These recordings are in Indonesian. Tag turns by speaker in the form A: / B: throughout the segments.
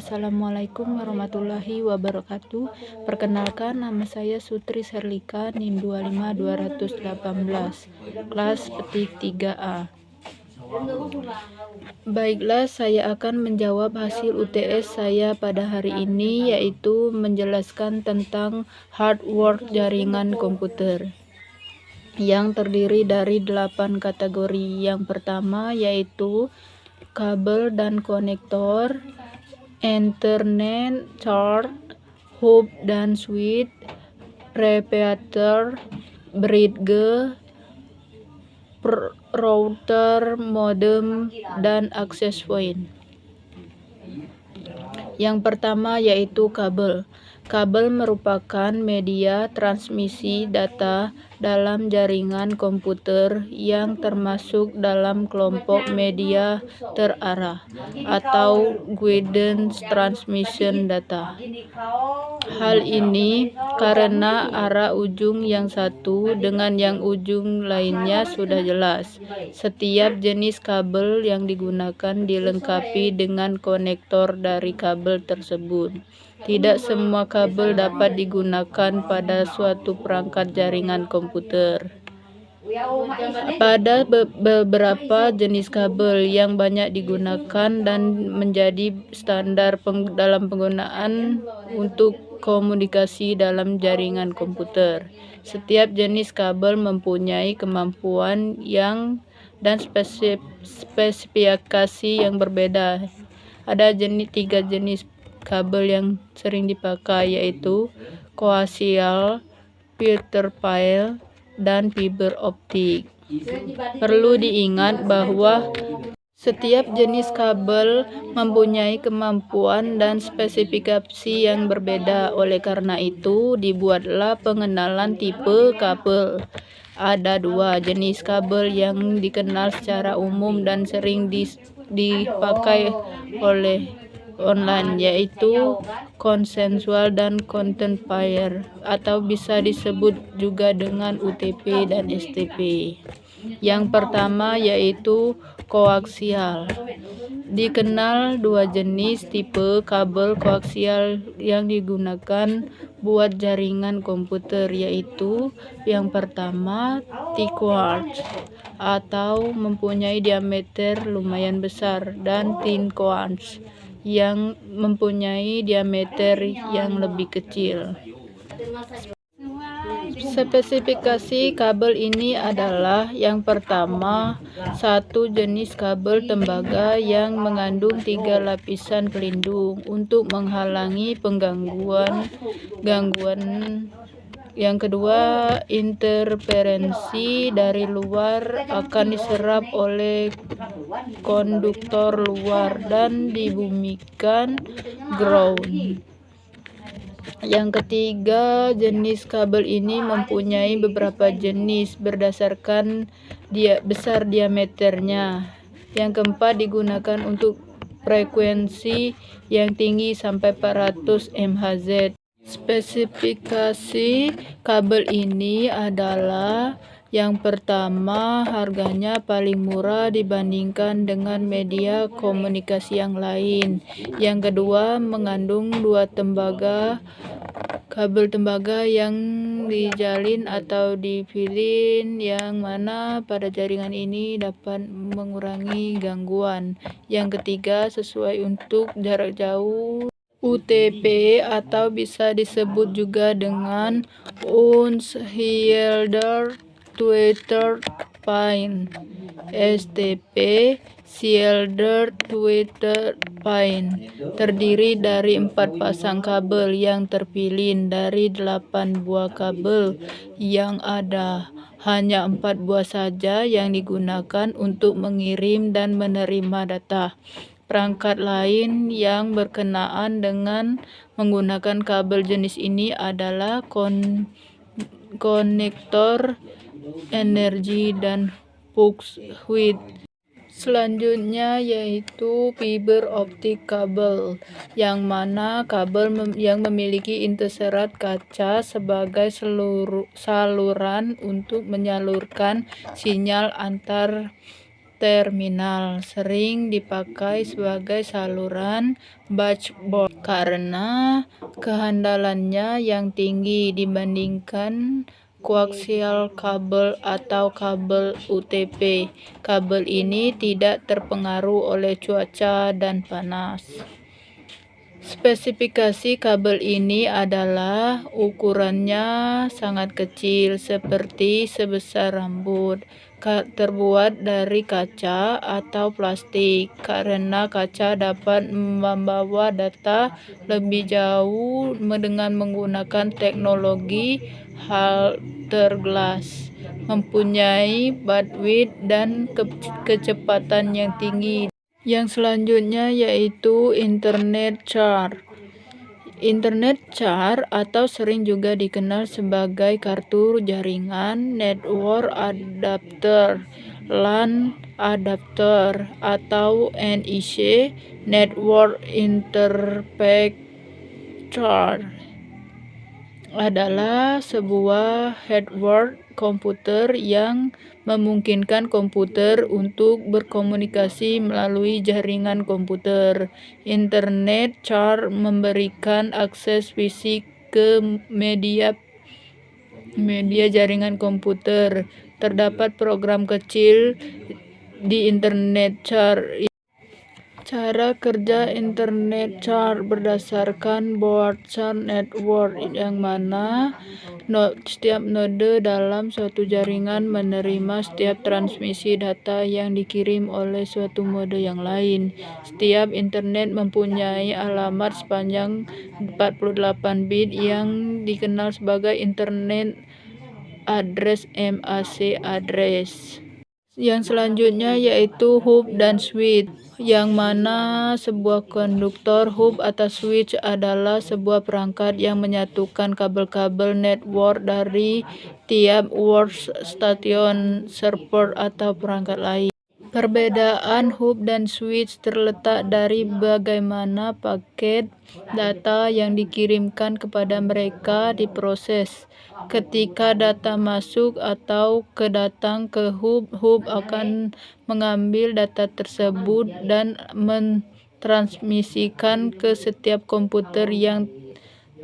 A: Assalamualaikum warahmatullahi wabarakatuh. Perkenalkan, nama saya Sutri Serlika, NIM 25218, kelas petik 3A. Baiklah, saya akan menjawab hasil UTS saya pada hari ini, yaitu menjelaskan tentang hardware jaringan komputer yang terdiri dari 8 kategori. Yang pertama yaitu kabel dan konektor, Ethernet, chart, hub dan switch, repeater, bridge, router, modem, dan access point. Yang pertama yaitu kabel. Kabel merupakan media transmisi data dalam jaringan komputer yang termasuk dalam kelompok media terarah atau guidance transmission data. Hal ini karena arah ujung yang satu dengan yang ujung lainnya sudah jelas. Setiap jenis kabel yang digunakan dilengkapi dengan konektor dari kabel tersebut. Tidak semua kabel dapat digunakan pada suatu perangkat jaringan komputer. Pada beberapa jenis kabel yang banyak digunakan dan menjadi standar dalam penggunaan untuk komunikasi dalam jaringan komputer. Setiap jenis kabel mempunyai kemampuan dan spesifikasi yang berbeda. Ada tiga jenis kabel yang sering dipakai, yaitu koaksial, filter-pile, dan fiber optik. Perlu diingat bahwa setiap jenis kabel mempunyai kemampuan dan spesifikasi yang berbeda. Oleh karena itu, dibuatlah pengenalan tipe kabel. Ada dua jenis kabel yang dikenal secara umum dan sering dipakai oleh online, yaitu konsensual dan content pair, atau bisa disebut juga dengan UTP dan STP. Yang pertama yaitu koaksial. Dikenal dua jenis tipe kabel koaksial yang digunakan buat jaringan komputer, yaitu yang pertama T-quartz atau mempunyai diameter lumayan besar, dan thin quartz yang mempunyai diameter yang lebih kecil. Spesifikasi kabel ini adalah yang pertama, satu jenis kabel tembaga yang mengandung 3 lapisan pelindung untuk menghalangi gangguan. Yang kedua, interferensi dari luar akan diserap oleh konduktor luar dan dibumikan ground. Yang ketiga, jenis kabel ini mempunyai beberapa jenis berdasarkan besar diameternya. Yang keempat, digunakan untuk frekuensi yang tinggi sampai 400 MHz. Spesifikasi kabel ini adalah yang pertama, harganya paling murah dibandingkan dengan media komunikasi yang lain. Yang kedua, mengandung 2 kabel tembaga yang dijalin atau dipilin, yang mana pada jaringan ini dapat mengurangi gangguan. Yang ketiga, sesuai untuk jarak jauh, UTP, atau bisa disebut juga dengan Unshielded Tweeter Pin. STP, Shielded Tweeter Pin, terdiri dari 4 pasang kabel yang terpilin dari 8 buah kabel yang ada. Hanya 4 buah saja yang digunakan untuk mengirim dan menerima data. Perangkat lain yang berkenaan dengan menggunakan kabel jenis ini adalah konektor energi dan push switch. Selanjutnya yaitu fiber optik kabel, yang mana kabel yang memiliki interserat kaca sebagai saluran untuk menyalurkan sinyal antar terminal, sering dipakai sebagai saluran baseboard karena kehandalannya yang tinggi dibandingkan koaksial kabel atau kabel UTP. Kabel ini tidak terpengaruh oleh cuaca dan panas. Spesifikasi kabel ini adalah ukurannya sangat kecil, seperti sebesar rambut, terbuat dari kaca atau plastik, karena kaca dapat membawa data lebih jauh dengan menggunakan teknologi Halter Glass, mempunyai bandwidth dan kecepatan yang tinggi. Yang selanjutnya yaitu Internet Char. Internet Char atau sering juga dikenal sebagai kartu jaringan, network adapter, LAN adapter, atau NIC, Network Interface Char, adalah sebuah hardware komputer yang memungkinkan komputer untuk berkomunikasi melalui jaringan komputer. Internet Char memberikan akses fisik ke media jaringan komputer. Terdapat program kecil di Internet Char. Cara kerja Internet Char berdasarkan board char network, yang mana setiap node dalam suatu jaringan menerima setiap transmisi data yang dikirim oleh suatu node yang lain. Setiap internet mempunyai alamat sepanjang 48 bit yang dikenal sebagai Internet Address (MAC address). Yang selanjutnya yaitu hub dan switch, yang mana sebuah konduktor hub atau switch adalah sebuah perangkat yang menyatukan kabel-kabel network dari tiap workstation, server, atau perangkat lain. Perbedaan hub dan switch terletak dari bagaimana paket data yang dikirimkan kepada mereka diproses. Ketika data masuk atau kedatang ke hub, hub akan mengambil data tersebut dan mentransmisikan ke setiap komputer yang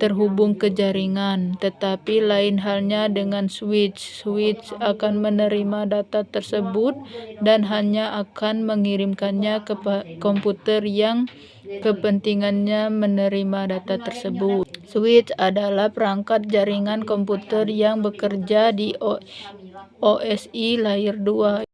A: terhubung ke jaringan. Tetapi lain halnya dengan switch. Switch akan menerima data tersebut dan hanya akan mengirimkannya ke komputer yang kepentingannya menerima data tersebut. Switch adalah perangkat jaringan komputer yang bekerja di OSI layer 2.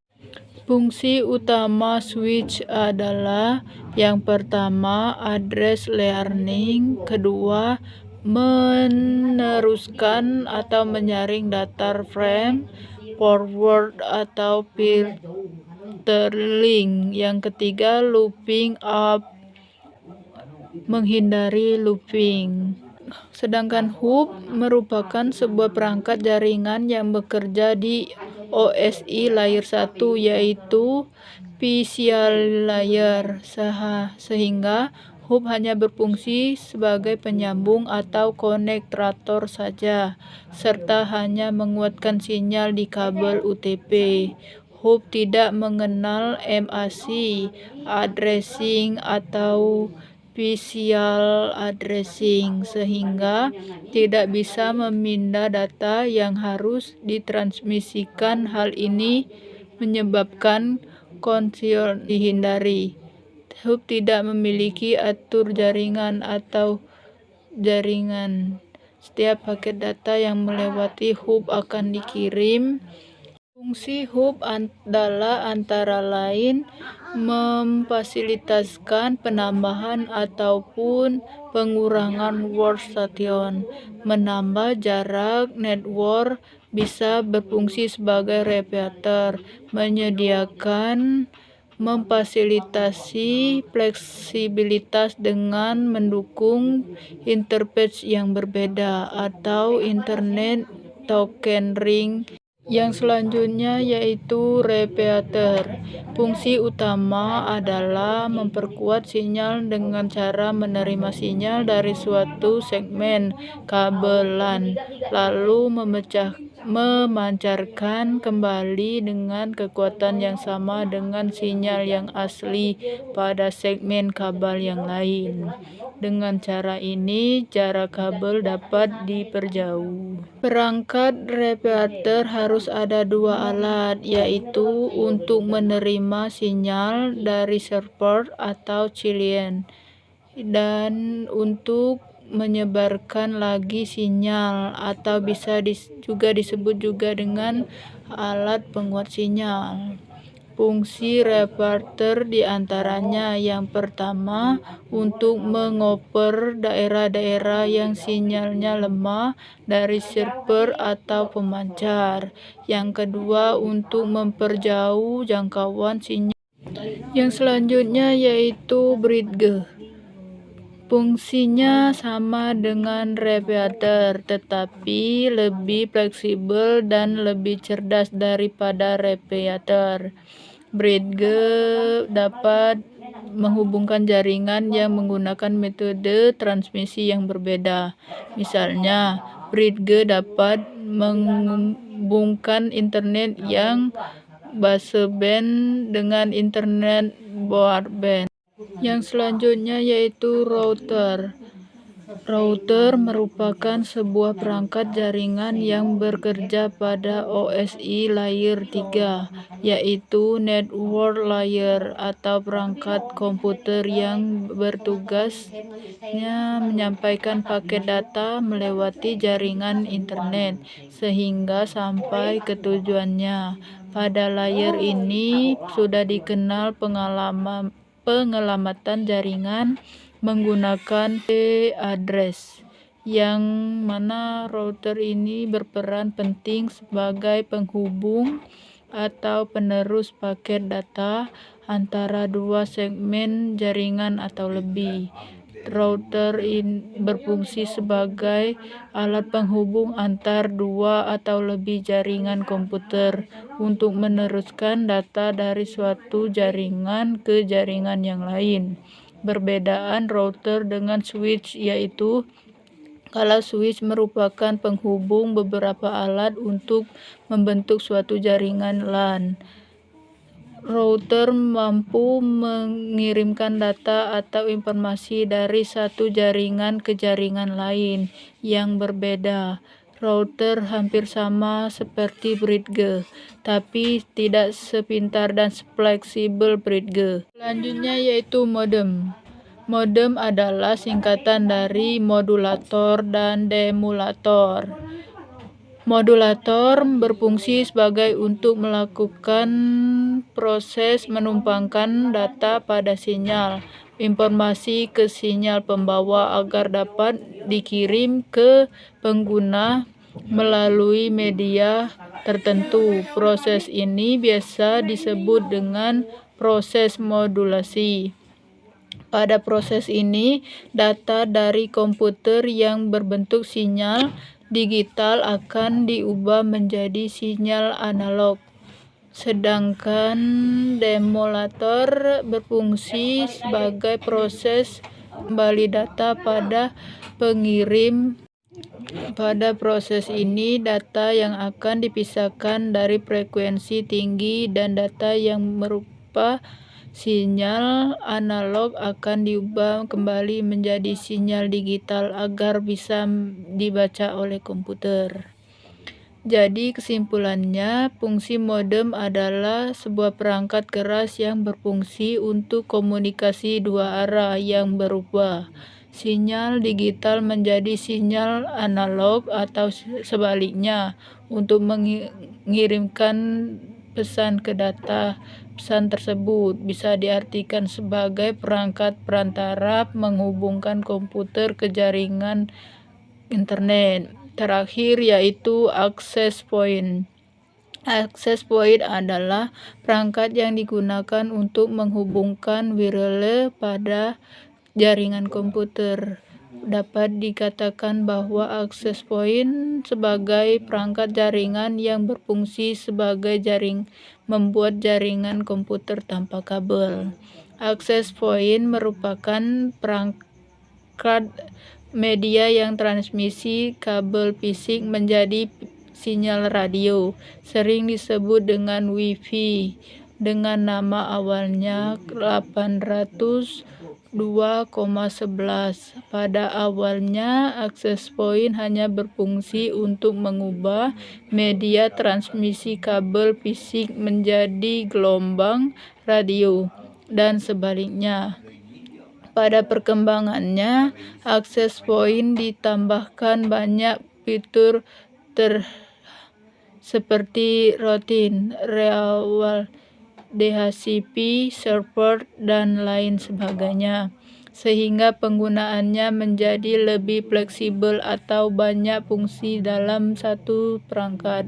A: Fungsi utama switch adalah yang pertama, address layering, kedua, meneruskan atau menyaring data frame, forward atau filtering, yang ketiga, looping up, menghindari looping. Sedangkan hub merupakan sebuah perangkat jaringan yang bekerja di OSI layer 1, yaitu physical layer, sehingga hub hanya berfungsi sebagai penyambung atau konektor saja, serta hanya menguatkan sinyal di kabel UTP. Hub tidak mengenal MAC addressing atau physical addressing, sehingga tidak bisa memindah data yang harus ditransmisikan. Hal ini menyebabkan konfusi dihindari. Hub tidak memiliki atur jaringan atau jaringan. Setiap paket data yang melewati hub akan dikirim. Fungsi hub adalah antara lain memfasilitasikan penambahan ataupun pengurangan workstation, menambah jarak network, bisa berfungsi sebagai repeater, menyediakan memfasilitasi fleksibilitas dengan mendukung interface yang berbeda atau Internet Token Ring. Yang selanjutnya yaitu repeater. Fungsi utama adalah memperkuat sinyal dengan cara menerima sinyal dari suatu segmen kabel LAN, lalu memancarkan kembali dengan kekuatan yang sama dengan sinyal yang asli pada segmen kabel yang lain. Dengan cara ini, jarak kabel dapat diperjauh. Perangkat repeater harus ada dua alat, yaitu untuk menerima sinyal dari server atau client dan untuk menyebarkan lagi sinyal, atau bisa juga disebut juga dengan alat penguat sinyal. Fungsi repeater diantaranya yang pertama untuk mengoper daerah-daerah yang sinyalnya lemah dari server atau pemancar. Yang kedua untuk memperjauh jangkauan sinyal. Yang selanjutnya yaitu bridge. Fungsinya sama dengan repeater, tetapi lebih fleksibel dan lebih cerdas daripada repeater. Bridge dapat menghubungkan jaringan yang menggunakan metode transmisi yang berbeda. Misalnya, bridge dapat menghubungkan internet yang baseband dengan internet broadband. Yang selanjutnya yaitu router. Router merupakan sebuah perangkat jaringan yang bekerja pada OSI layer 3, yaitu Network Layer, atau perangkat komputer yang bertugasnya menyampaikan paket data melewati jaringan internet sehingga sampai ke tujuannya. Pada layer ini sudah dikenal pengelamatan jaringan menggunakan IP address, yang mana router ini berperan penting sebagai penghubung atau penerus paket data antara dua segmen jaringan atau lebih. Router berfungsi sebagai alat penghubung antar dua atau lebih jaringan komputer untuk meneruskan data dari suatu jaringan ke jaringan yang lain. Perbedaan router dengan switch yaitu kalau switch merupakan penghubung beberapa alat untuk membentuk suatu jaringan LAN. Router mampu mengirimkan data atau informasi dari satu jaringan ke jaringan lain yang berbeda. Router hampir sama seperti bridge, tapi tidak sepintar dan fleksibel bridge. Selanjutnya yaitu modem. Modem adalah singkatan dari modulator dan demulator. Modulator berfungsi sebagai untuk melakukan proses menumpangkan data pada sinyal informasi ke sinyal pembawa agar dapat dikirim ke pengguna melalui media tertentu. Proses ini biasa disebut dengan proses modulasi. Pada proses ini, data dari komputer yang berbentuk sinyal digital akan diubah menjadi sinyal analog. Sedangkan demulator berfungsi sebagai proses kembali data pada pengirim. Pada proses ini, data yang akan dipisahkan dari frekuensi tinggi dan data yang berupa sinyal analog akan diubah kembali menjadi sinyal digital agar bisa dibaca oleh komputer. Jadi kesimpulannya, fungsi modem adalah sebuah perangkat keras yang berfungsi untuk komunikasi dua arah yang berubah sinyal digital menjadi sinyal analog atau sebaliknya untuk mengirimkan pesan ke data. Pesan tersebut bisa diartikan sebagai perangkat perantara menghubungkan komputer ke jaringan internet. Terakhir yaitu access point. Access point adalah perangkat yang digunakan untuk menghubungkan wireless pada jaringan komputer. Dapat dikatakan bahwa access point sebagai perangkat jaringan yang berfungsi sebagai membuat jaringan komputer tanpa kabel. Access point merupakan perangkat media yang transmisi kabel fisik menjadi sinyal radio, sering disebut dengan Wi-Fi, dengan nama awalnya 802,11. Pada awalnya, akses point hanya berfungsi untuk mengubah media transmisi kabel fisik menjadi gelombang radio, dan sebaliknya. Pada perkembangannya, akses point ditambahkan banyak fitur seperti routing, reward, DHCP, server, dan lain sebagainya, sehingga penggunaannya menjadi lebih fleksibel atau banyak fungsi dalam satu perangkat.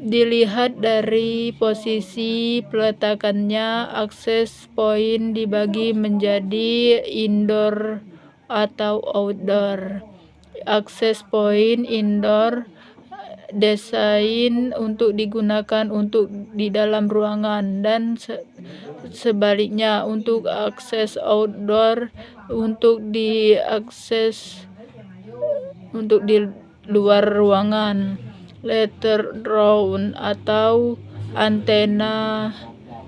A: Dilihat dari posisi peletakannya, akses point dibagi menjadi indoor atau outdoor. Akses point indoor desain untuk digunakan untuk di dalam ruangan, dan sebaliknya untuk akses outdoor untuk diakses untuk di luar ruangan. Letter drone atau antena,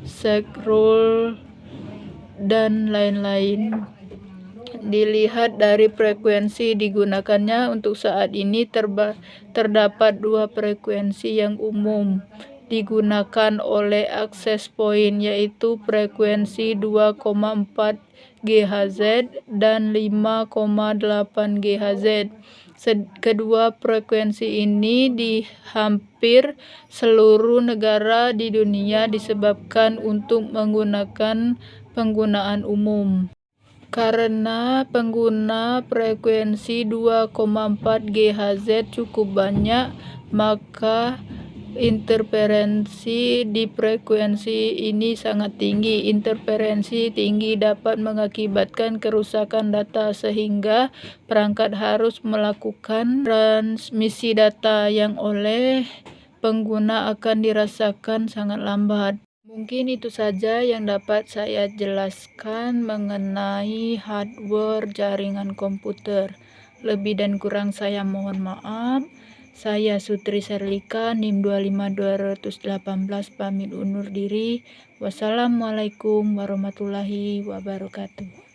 A: scroll, dan lain-lain. Dilihat dari frekuensi digunakannya, untuk saat ini terdapat dua frekuensi yang umum digunakan oleh akses point, yaitu frekuensi 2,4 GHz dan 5,8 GHz. Kedua frekuensi ini di hampir seluruh negara di dunia disebabkan untuk menggunakan penggunaan umum. Karena pengguna frekuensi 2,4 GHz cukup banyak, maka interferensi di frekuensi ini sangat tinggi. Interferensi tinggi dapat mengakibatkan kerusakan data, sehingga perangkat harus melakukan transmisi data yang oleh pengguna akan dirasakan sangat lambat. Mungkin itu saja yang dapat saya jelaskan mengenai hardware jaringan komputer. Lebih dan kurang saya mohon maaf. Saya Sutri Serlika, NIM 25218, pamit undur diri. Wassalamualaikum warahmatullahi wabarakatuh.